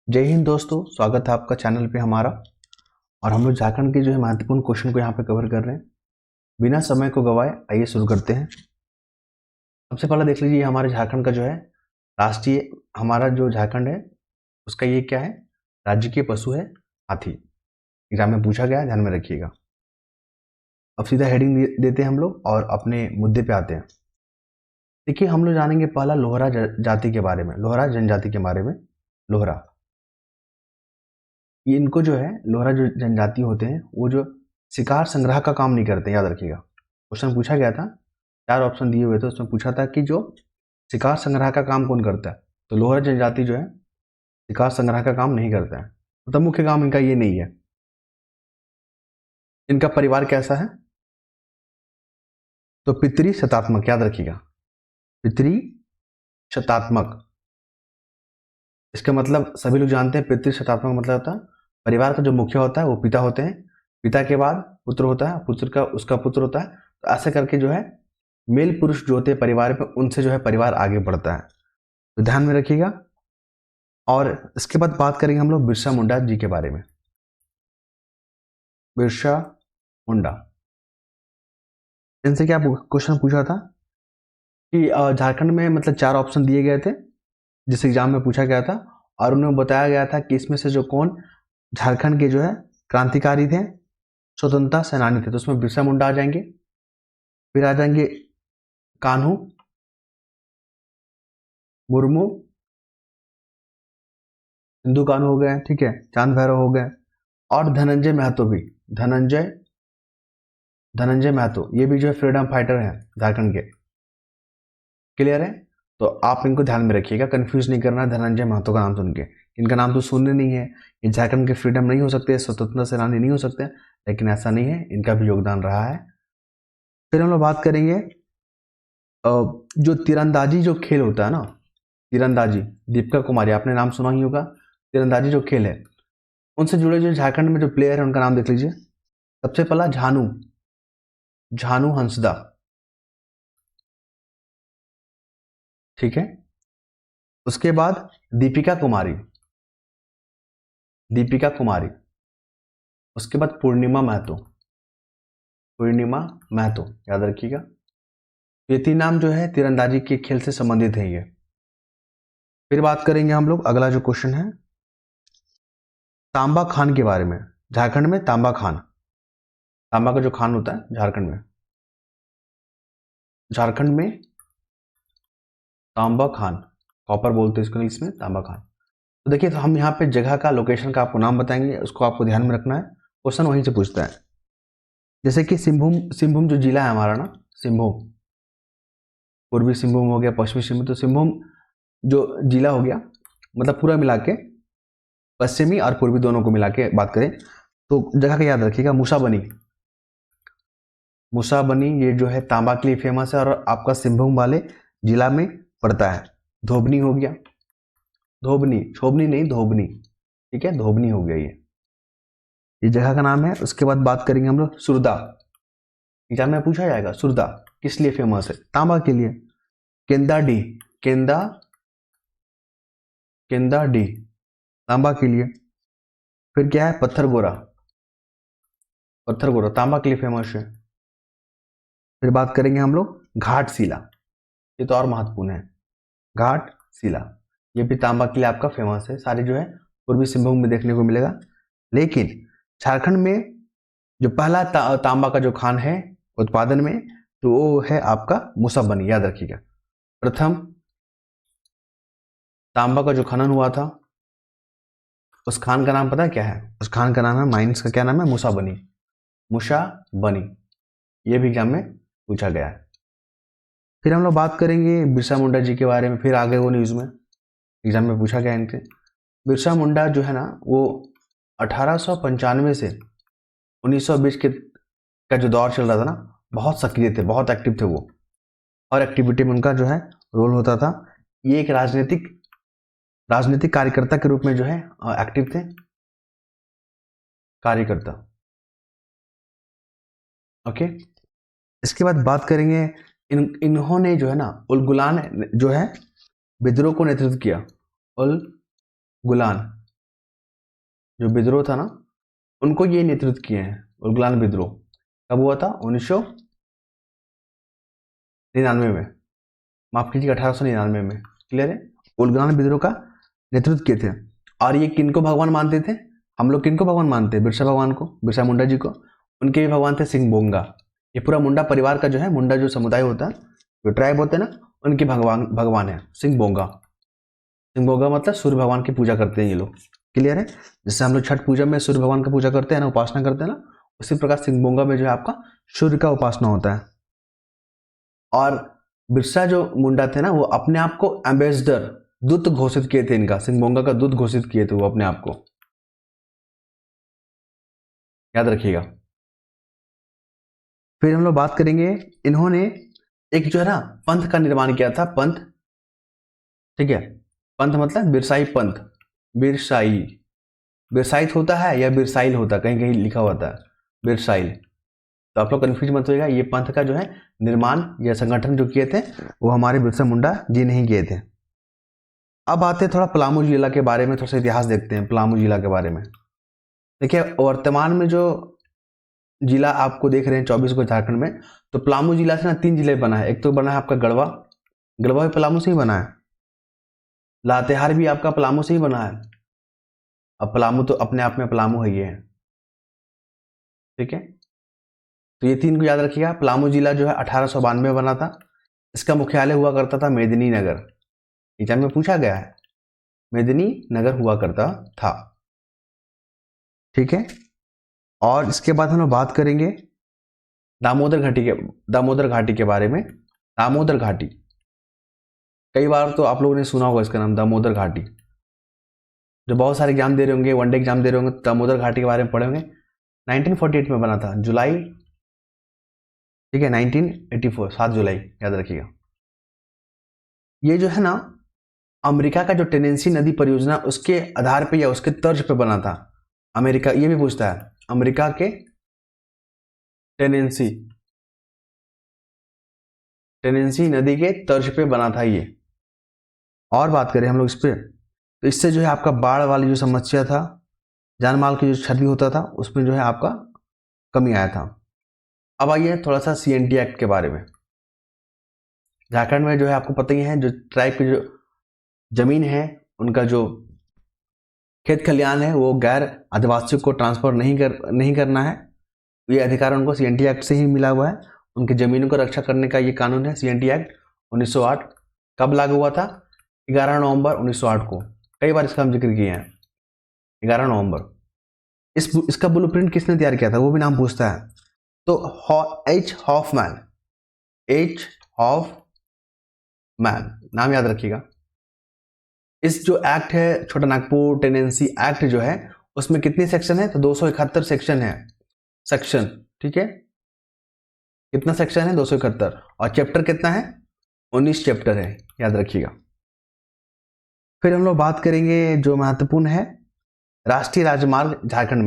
जय हिंद दोस्तों, स्वागत है आपका चैनल पे हमारा। और हम लोग झारखंड के जो है महत्वपूर्ण क्वेश्चन को यहाँ पे कवर कर रहे हैं। बिना समय को गवाए आइए शुरू करते हैं। सबसे पहला देख लीजिए, हमारे झारखंड का जो है राष्ट्रीय, हमारा जो झारखंड है उसका ये क्या है, राज्य के पशु है हाथी। एग्जाम में पूछा गया है, ध्यान में रखिएगा। अब सीधा हेडिंग देते हैं हम लोग और अपने मुद्दे पे आते हैं। देखिए, हम लोग जानेंगे पहला लोहरा जाति के बारे में, लोहरा जनजाति के बारे में। लोहरा, ये इनको जो है, लोहरा जो जनजाति होते हैं वो जो शिकार संग्रह का काम नहीं करते, याद रखिएगा। क्वेश्चन पूछा गया था, 4 ऑप्शन दिए हुए थे, उसमें पूछा था कि जो शिकार संग्रह का काम कौन करता है, तो लोहरा जनजाति जो है शिकार संग्रह का काम नहीं करता है, मतलब मुख्य काम इनका ये नहीं है। इनका परिवार कैसा है, तो पितृ शतात्मक, याद रखिएगा, पितृ शतात्मक। इसका मतलब सभी लोग जानते हैं, पितृ शतात्मक मतलब होता है परिवार का जो मुखिया होता है वो पिता होते हैं, पिता के बाद पुत्र होता है, पुत्र का उसका पुत्र होता है। तो ऐसे करके जो है मेल पुरुष जो होते हैं परिवार में, उनसे जो है परिवार आगे बढ़ता है, तो ध्यान में रखिएगा। और इसके बाद बात करेंगे हम लोग बिरसा मुंडा जी के बारे में। बिरसा मुंडा, इनसे क्या क्वेश्चन पूछा था कि झारखंड में मतलब 4 ऑप्शन दिए गए थे जिस एग्जाम में पूछा गया था, और उन्हें बताया गया था कि इसमें से जो कौन झारखंड के जो है क्रांतिकारी थे, स्वतंत्रता सेनानी थे, तो उसमें बिरसा मुंडा आ जाएंगे। फिर आ जाएंगे कान्हू मुर्मू, हिंदू कान्हू हो गए, ठीक है, चांद भैरव हो गए, और धनंजय महतो भी, धनंजय धनंजय महतो, ये भी जो है फ्रीडम फाइटर है झारखंड के। क्लियर है, तो आप इनको ध्यान में रखिएगा, कंफ्यूज नहीं करना धनंजय महतो का नाम सुन के। इनका नाम तो सुनने नहीं है, ये झारखंड के फ्रीडम नहीं हो सकते, स्वतंत्रता सेनानी नहीं हो सकते, लेकिन ऐसा नहीं है, इनका भी योगदान रहा है। फिर हम लोग बात करेंगे जो तीरंदाजी जो खेल होता है ना, तीरंदाजी, दीपिका कुमारी, आपने नाम सुना ही होगा। तीरंदाजी जो खेल है, उनसे जुड़े जो झारखंड में जो प्लेयर है उनका नाम देख लीजिए। सबसे पहला झानू, झानू हंसदा, ठीक है। उसके बाद दीपिका कुमारी, दीपिका कुमारी। उसके बाद पूर्णिमा महतो, पूर्णिमा महतो, याद रखिएगा। ये 3 नाम जो है तीरंदाजी के खेल से संबंधित है ये। फिर बात करेंगे हम लोग, अगला जो क्वेश्चन है तांबा खान के बारे में। झारखंड में तांबा खान, तांबा का जो खान होता है झारखंड में, झारखंड में तांबा खान, कॉपर बोलते हैं इसको इंग्लिश में, तांबा खान। तो देखिए, तो हम यहाँ पे जगह का, लोकेशन का आपको नाम बताएंगे, उसको आपको ध्यान में रखना है, क्वेश्चन वहीं से पूछता है। जैसे कि सिंहभूम, सिंहभूम जो जिला है हमारा ना, सिंहभूम, पूर्वी सिंहभूम हो गया, पश्चिमी सिंहभूम, तो सिंहभूम जो जिला हो गया, मतलब पूरा मिला के, पश्चिमी और पूर्वी दोनों को मिला के बात करें तो जगह का याद रखिएगा, मूसाबनी, मूसाबनी ये जो है तांबा के लिए फेमस है, और आपका सिंहभूम वाले जिला में पड़ता है। धोबनी हो गया, धोबनी, छोबनी नहीं, धोबनी, ठीक है, धोबनी हो गया ये जगह का नाम है। उसके बाद बात करेंगे हम लोग सुरदा, एग्जाम में पूछा जाएगा सुरदा किस लिए फेमस है, तांबा के लिए। केंदा डी, केंदा, केंदा डी, तांबा के लिए। फिर क्या है, पत्थर गोरा, पत्थर गोरा तांबा के लिए फेमस है। फिर बात करेंगे हम लोग घाटशिला, ये तो और महत्वपूर्ण है, घाटशिला, ये भी तांबा के लिए आपका फेमस है, सारे जो है पूर्वी सिंहभूम में देखने को मिलेगा। लेकिन झारखंड में जो पहला तांबा का जो खान है उत्पादन में, तो वो है आपका मुसाबनी, याद रखिएगा। प्रथम तांबा का जो खनन हुआ था, उस खान का नाम पता है क्या है, उस खान का नाम है, माइंस का क्या नाम है, मुसाबनी, मुसाबनी, ये भी एग्जाम में पूछा गया है। फिर हम लोग बात करेंगे बिरसा मुंडा जी के बारे में, फिर आगे वो न्यूज़ में एग्जाम में पूछा गया इनसे। बिरसा मुंडा जो है ना, वो 1895 से 1920 के का जो दौर चल रहा था ना, बहुत सक्रिय थे, बहुत एक्टिव थे वो, और एक्टिविटी में उनका जो है रोल होता था। ये एक राजनीतिक कार्यकर्ता के रूप में जो है एक्टिव थे, कार्यकर्ता, ओके। इसके बाद बात करेंगे इन्होंने जो है ना उल गुलान जो है विद्रोह को नेतृत्व किया, उल गुलान, जो विद्रोह था ना, उनको ये नेतृत्व किए हैं। उलगुलान विद्रोह कब हुआ था? 1999 में, माफ कीजिए 1899 में। क्लियर है? उलगुलान विद्रोह का नेतृत्व किए थे। और ये किनको भगवान मानते थे? हम लोग किनको भगवान मानते हैं? बिरसा भगवान को, बिरसा मुंडा जी को। उनके भी भगवान थे सिंह बोंगा। ये पूरा मुंडा परिवार का जो है, मुंडा जो समुदाय होता है, जो ट्राइब होते हैं ना, उनके भगवान है सिंह बोंगा। सिंह बोंगा मतलब सूर्य भगवान की पूजा करते हैं ये लोग। क्लियर है? जैसे हम लोग छठ पूजा में सूर्य भगवान की पूजा करते हैं ना, उपासना करते हैं ना, उसी प्रकार सिंह बोंगा में जो है आपका सूर्य का उपासना होता है। और बिरसा जो मुंडा थे ना, वो अपने आप को एम्बेसडर, दूत घोषित किए थे। इनका सिंह बोंगा का दूत घोषित किए थे वो अपने आप को। याद रखिएगा। फिर हम लोग बात करेंगे, इन्होंने एक जो है ना पंथ का निर्माण किया था। पंथ, ठीक है? पंथ मतलब बिरसाई पंथ। बिरसाई, बिरसाइत होता है या बिरसाइल होता है, कहीं कहीं लिखा होता है बिरसाइल। तो आप लोग कन्फ्यूज मत होइएगा। ये पंथ का जो है निर्माण या संगठन जो किए थे, वो हमारे बिरसा मुंडा जी नहीं किए थे। अब आते हैं थोड़ा पलामू जिला के बारे में, थोड़ा सा इतिहास देखते हैं पलामू जिला के बारे में। देखिए, वर्तमान में जो जिला आपको देख रहे हैं 24 को झारखंड में, तो पलामू जिला से ना 3 जिले बना है। एक तो बना है आपका गढ़वा, गढ़वा भी पलामू से ही बना है। लातेहार भी आपका पलामू से ही बना है। अब पलामू तो अपने आप में पलामू है, ये है। ठीक है? तो ये 3 को याद रखिएगा। पलामू जिला जो है 1892 में बना था। इसका मुख्यालय हुआ करता था मेदिनी नगर। एग्जाम में पूछा गया है, मेदिनी नगर हुआ करता था। ठीक है? और इसके बाद हम लोग बात करेंगे दामोदर घाटी के बारे में। दामोदर घाटी, कई बार तो आप लोगों ने सुना होगा इसका नाम, दामोदर घाटी। जो बहुत सारे एग्जाम दे रहे होंगे, वनडे एग्जाम दे रहे होंगे, दामोदर घाटी के बारे में पढ़े होंगे। 1948 में बना था, जुलाई, ठीक है, 1984, 7 जुलाई, याद रखिएगा। ये जो है ना, अमेरिका का जो टेनेंसी नदी परियोजना, उसके आधार पे या उसके तर्ज पे बना था। अमेरिका, ये भी पूछता है, अमेरिका के टेनेंसी नदी के तर्ज पे बना था ये। और बात करें हम लोग इस पे, तो इससे जो है आपका बाढ़ वाली जो समस्या था, जान माल की जो क्षति होता था, उसमें जो है आपका कमी आया था। अब आइए थोड़ा सा CNT एक्ट के बारे में। झारखंड में जो है आपको पता ही है, जो ट्राइब की जो जमीन है, उनका जो खेत खलियान है, वो गैर आदिवासियों को ट्रांसफर नहीं करना है। ये अधिकार उनको CNT एक्ट से ही मिला हुआ है। उनकी जमीनों को रक्षा करने का ये कानून है, CNT एक्ट 1908। कब लागू हुआ था? 11 नवंबर 1908 को। कई बार इसका हम जिक्र किए हैं, 11 नवंबर। इसका ब्लूप्रिंट किसने तैयार किया था, वो भी नाम पूछता है। तो H. हॉफमैन, नाम याद रखिएगा। इस जो एक्ट है, छोटा नागपुर टेनेंसी एक्ट जो है, उसमें कितने सेक्शन है? तो 271 सेक्शन है। सेक्शन, ठीक है? कितना सेक्शन है? 271। और चैप्टर कितना है? 19 चैप्टर है, याद रखिएगा। फिर हम लोग बात करेंगे जो महत्वपूर्ण है, राष्ट्रीय राजमार्ग झारखंड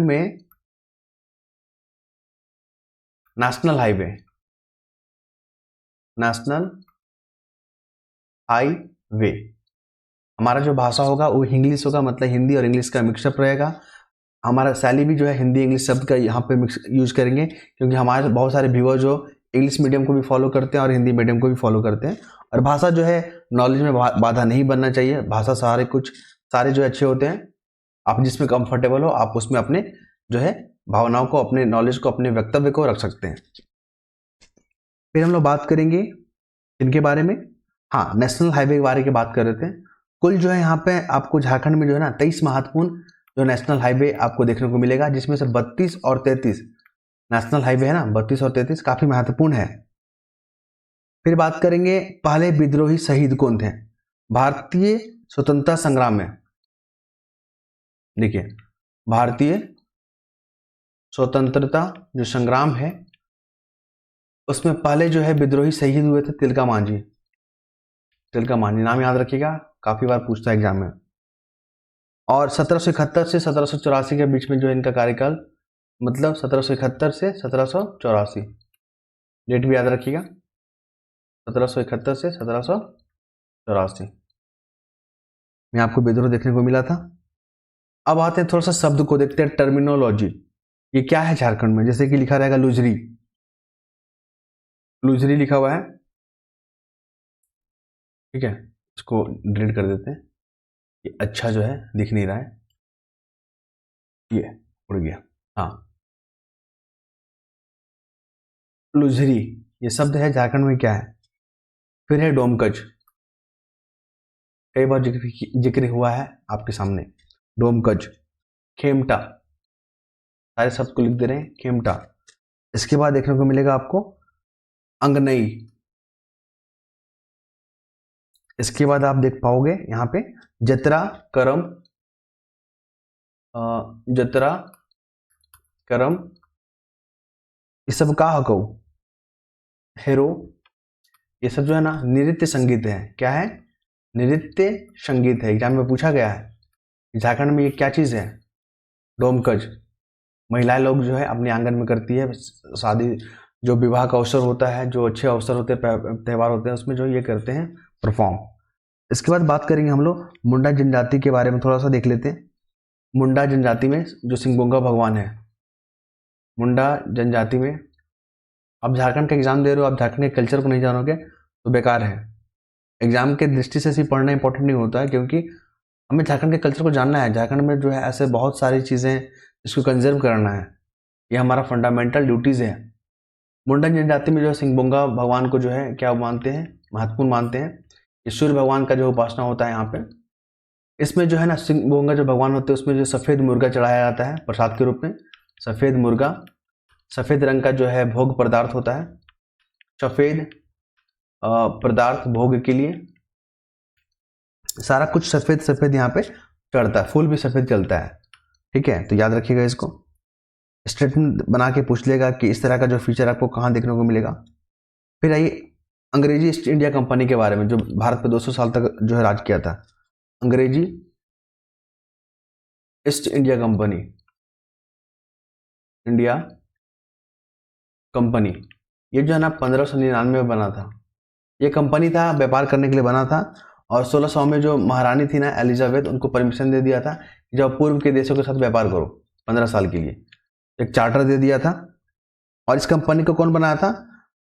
में नेशनल हाईवे। हमारा जो भाषा होगा वो इंग्लिश होगा, मतलब हिंदी और इंग्लिश का मिक्सअप रहेगा। हमारा शैली भी जो है हिंदी इंग्लिश शब्द का यहाँ पे मिक्स यूज करेंगे, क्योंकि हमारे बहुत सारे व्यूअर जो इंग्लिश मीडियम को भी फॉलो करते हैं और हिंदी मीडियम को भी फॉलो करते हैं। और भाषा जो है नॉलेज में बाधा नहीं बनना चाहिए। भाषा सारे जो अच्छे होते हैं। आप जिसमें कंफर्टेबल हो, आप उसमें अपने जो है भावनाओं को, अपने नॉलेज को, अपने वक्तव्य को रख सकते हैं। फिर हम लोग बात करेंगे इनके बारे में, हाँ, नेशनल हाईवे के बारे में बात कर रहे थे। कुल जो है यहाँ पे आपको झारखंड में जो है ना 23 महत्वपूर्ण जो नेशनल हाईवे आपको देखने को मिलेगा, जिसमें से 32 और 33 नेशनल हाईवे है ना, 32 और 33 काफी महत्वपूर्ण है। फिर बात करेंगे पहले विद्रोही शहीद कौन थे भारतीय स्वतंत्रता संग्राम में। देखिए, भारतीय स्वतंत्रता जो संग्राम है, उसमें पहले जो है विद्रोही शहीद हुए थे तिलका मांझी। नाम याद रखिएगा, काफी बार पूछता है एग्जाम में। और 1771 से 1784 के बीच में जो इनका कार्यकाल, मतलब 1771 से 1784, डेट भी याद रखिएगा, 1771 से 1784। में आपको विद्रोह देखने को मिला था। अब आते हैं थोड़ा सा शब्द को देखते हैं, टर्मिनोलॉजी। ये क्या है झारखंड में, जैसे कि लिखा रहेगा लुजरी, लुजरी लिखा हुआ है, ठीक है, इसको डिलीट कर देते हैं, ये अच्छा जो है दिख नहीं रहा है, ये उड़ गया। हाँ, लुजरी ये शब्द है झारखंड में, क्या है। फिर है डोमकच, कई बार जिक्र हुआ है आपके सामने, डोमकच। खेमटा, सारे शब्द को लिख दे रहे हैं, खेमटा। इसके बाद देखने को मिलेगा आपको अंगनई। इसके बाद आप देख पाओगे यहाँ पे जतरा करम, जतरा करम, ये सब का हको हेरो, ये सब जो है ना नृत्य संगीत है। क्या है, नृत्य संगीत है। एग्जाम में पूछा गया है झारखंड में ये क्या चीज है, डोमकच। महिलाएं लोग जो है अपने आंगन में करती है, शादी जो विवाह का अवसर होता है, जो अच्छे अवसर होते हैं, त्यौहार होते हैं, उसमें जो ये करते हैं परफॉर्म। इसके बाद बात करेंगे हम लोग मुंडा जनजाति के बारे में, थोड़ा सा देख लेते हैं। मुंडा जनजाति में जो सिंगबोंगा भगवान है, मुंडा जनजाति में, आप झारखंड का एग्जाम दे रहे हो, आप झारखंड के कल्चर को नहीं जानोगे तो बेकार है। एग्जाम के दृष्टि से सिर्फ पढ़ना इंपॉर्टेंट नहीं होता है, क्योंकि हमें झारखंड के कल्चर को जानना है। झारखंड में जो है ऐसे बहुत सारी चीज़ें जिसको कंजर्व करना है, ये हमारा फंडामेंटल ड्यूटीज़ है। मुंडा जनजाति में जो है सिंगबोंगा भगवान को जो है क्या मानते हैं, महत्वपूर्ण मानते हैं। ये सूर्य भगवान का जो उपासना होता है यहाँ पे। इसमें जो है ना सिंगबोंगा जो भगवान होते हैं उसमें जो सफ़ेद मुर्गा चढ़ाया जाता है प्रसाद के रूप में। सफ़ेद मुर्गा, सफ़ेद रंग का जो है भोग पदार्थ होता है, सफ़ेद पदार्थ भोग के लिए, सारा कुछ सफ़ेद सफ़ेद यहाँ पे चढ़ता है, फूल भी सफ़ेद चलता है, ठीक है। तो याद रखिएगा इसको, स्टेटमेंट बना के पूछ लेगा कि इस तरह का जो फीचर आपको कहाँ देखने को मिलेगा। फिर आइए अंग्रेजी ईस्ट इंडिया कंपनी के बारे में, जो भारत पे 200 साल तक जो है राज किया था। अंग्रेजी east India company, India company, ये जो है ना 1599 में बना था। ये कंपनी था, व्यापार करने के लिए बना था। और 1600 में जो महारानी थी ना एलिजाबेथ, उनको परमिशन दे दिया था कि जब पूर्व के देशों के साथ व्यापार करो 15 साल के लिए, एक चार्टर दे दिया था। और इस कंपनी को कौन बनाया था,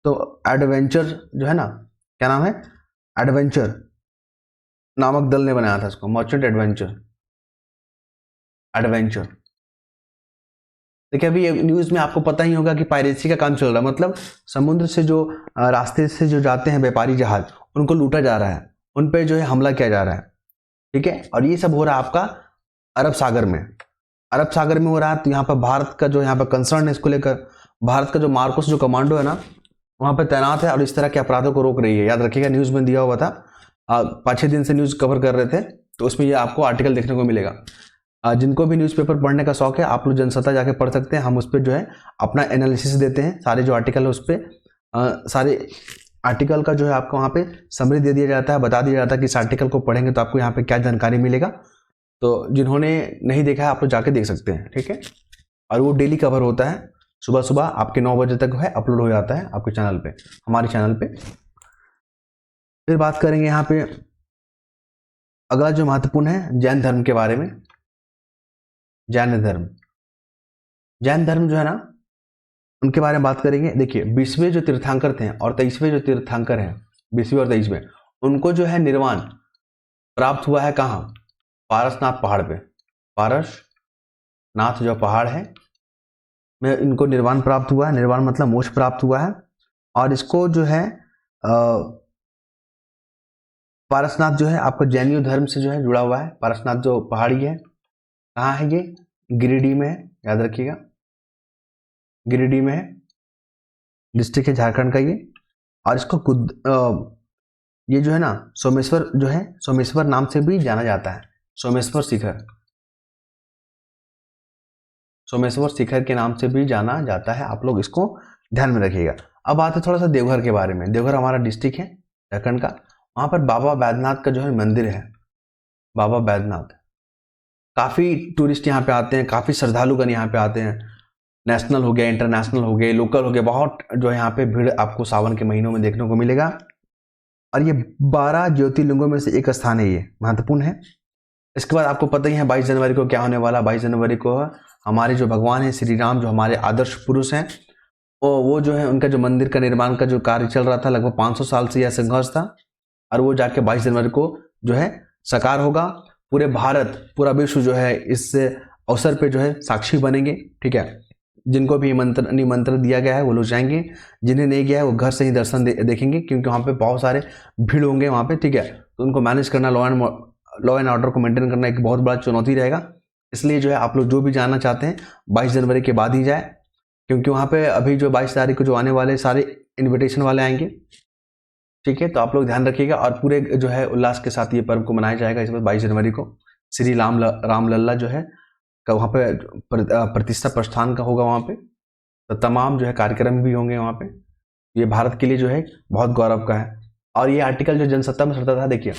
तो एडवेंचर जो है ना, क्या नाम है, एडवेंचर नामक दल ने बनाया था इसको, मर्चेंट एडवेंचर, एडवेंचर। देखिए अभी न्यूज़ में आपको पता ही होगा कि पायरेसी का काम चल रहा है, मतलब समुद्र से जो रास्ते से जो जाते हैं व्यापारी जहाज, उनको लूटा जा रहा है, उन पे जो है हमला किया जा रहा है, ठीक है। और ये सब हो रहा है आपका अरब सागर में, अरब सागर में हो रहा है। तो यहाँ पर भारत का जो यहाँ पर कंसर्न है इसको लेकर, भारत का जो मार्कोस जो कमांडो है ना वहाँ पर तैनात है और इस तरह के अपराधों को रोक रही है। याद रखिएगा न्यूज़ में दिया हुआ था, 5-6 दिन से न्यूज़ कवर कर रहे थे, तो उसमें ये आपको आर्टिकल देखने को मिलेगा। जिनको भी न्यूज़पेपर पढ़ने का शौक है आप लोग जनसत्ता जाके पढ़ सकते हैं, हम उस पर जो है अपना एनालिसिस देते हैं, सारे जो आर्टिकल है उस पर सारे आर्टिकल का जो है आपको वहाँ पे समरी दे दिया जाता है, बता दिया जाता है कि इस आर्टिकल को पढ़ेंगे तो आपको यहाँ पे क्या जानकारी मिलेगा। तो जिन्होंने नहीं देखा है आप लोग जाके देख सकते हैं, ठीक है। और वो डेली कवर होता है, सुबह सुबह आपके 9 बजे तक है अपलोड हो जाता है आपके चैनल पे, हमारे चैनल पे। फिर बात करेंगे यहाँ पे अगला जो महत्वपूर्ण है जैन धर्म के बारे में। जैन धर्म, जैन धर्म जो है ना उनके बारे में बात करेंगे। देखिए 20वें जो तीर्थंकर थे और 23वें जो तीर्थंकर हैं, 20वें और 23वें, उनको जो है निर्वाण प्राप्त हुआ है कहाँ, पारसनाथ पहाड़ पे। पारसनाथ जो पहाड़ है में इनको निर्वाण प्राप्त हुआ है, निर्वाण मतलब मोक्ष प्राप्त हुआ है। और इसको जो है पारसनाथ जो है आपका जैनियों धर्म से जो है जुड़ा हुआ है। पारसनाथ जो पहाड़ी है कहाँ है, ये गिरिडीह में है, याद रखिएगा गिरिडीह में है, डिस्ट्रिक्ट है झारखंड का ये। और इसको ये जो है ना सोमेश्वर जो है, सोमेश्वर नाम से भी जाना जाता है, सोमेश्वर शिखर, सोमेश्वर शिखर के नाम से भी जाना जाता है, आप लोग इसको ध्यान में रखिएगा। अब आते थोड़ा सा देवघर के बारे में। देवघर हमारा डिस्ट्रिक्ट है झारखंड का, वहाँ पर बाबा बैद्यनाथ का जो है मंदिर है, बाबा बैद्यनाथ। काफ़ी टूरिस्ट यहाँ पे आते हैं, काफ़ी श्रद्धालुगण यहाँ पे आते हैं, नेशनल हो गया, इंटरनेशनल हो गए, लोकल हो गए, बहुत जो है यहाँ पे भीड़ आपको सावन के महीनों में देखने को मिलेगा। और ये 12 ज्योतिर्लिंगों में से एक स्थान है, ये महत्वपूर्ण है। इसके बाद आपको पता ही है 22 जनवरी को क्या होने वाला। 22 जनवरी को हमारे जो भगवान है श्री राम, जो हमारे आदर्श पुरुष हैं, वो जो है उनका जो मंदिर का निर्माण का जो कार्य चल रहा था, लगभग 500 साल से यह संघर्ष था, और वो जाके 22 जनवरी को जो है साकार होगा। पूरे भारत, पूरा विश्व जो है इस अवसर पे जो है साक्षी बनेंगे। ठीक है, जिनको भी निमंत्रण दिया गया है वो लोग जाएंगे, जिन्हें नहीं गया है वो घर से ही दर्शन देखेंगे, क्योंकि वहाँ पे बहुत सारे भीड़ होंगे वहाँ पे। ठीक है, तो उनको मैनेज करना, लॉ एंड ऑर्डर को मेंटेन करना एक बहुत बड़ा चुनौती रहेगा। इसलिए जो है आप लोग जो भी जाना चाहते हैं 22 जनवरी के बाद ही जाए, क्योंकि वहाँ पे अभी जो 22 तारीख को जो आने वाले सारे इन्विटेशन वाले आएंगे। ठीक है, तो आप लोग ध्यान रखिएगा, और पूरे जो है उल्लास के साथ ये पर्व को मनाया जाएगा। इस बार 22 जनवरी को श्री रामलल्ला जो है का वहाँ पे प्रतिष्ठा प्रस्थान का होगा वहाँ पे, तो तमाम जो है कार्यक्रम भी होंगे वहाँ पे। ये भारत के लिए जो है बहुत गौरव का है। और ये आर्टिकल जो जनसत्ता में चलता था, देखिए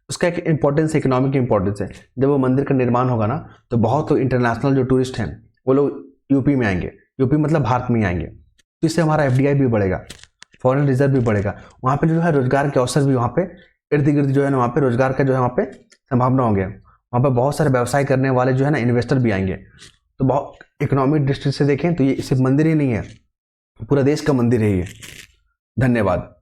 उसका एक इम्पोर्टेंस, इकोनॉमिक इम्पोर्टेंस है। जब वो मंदिर का निर्माण होगा ना, तो बहुत इंटरनेशनल जो टूरिस्ट हैं वो लोग यूपी में आएंगे। यूपी मतलब भारत में ही आएंगे, तो इससे हमारा FDI भी बढ़ेगा, फॉरेन रिजर्व भी बढ़ेगा। वहाँ पे जो है रोजगार के अवसर भी, वहाँ पे इर्द गिर्द जो है ना वहाँ पे रोजगार का जो है वहाँ पे संभावना होंगे। वहाँ पे बहुत सारे व्यवसाय करने वाले जो है ना इन्वेस्टर भी आएंगे। तो बहुत इकोनॉमिक दृष्टि से देखें तो ये सिर्फ मंदिर ही नहीं है, पूरा देश का मंदिर है ये। धन्यवाद।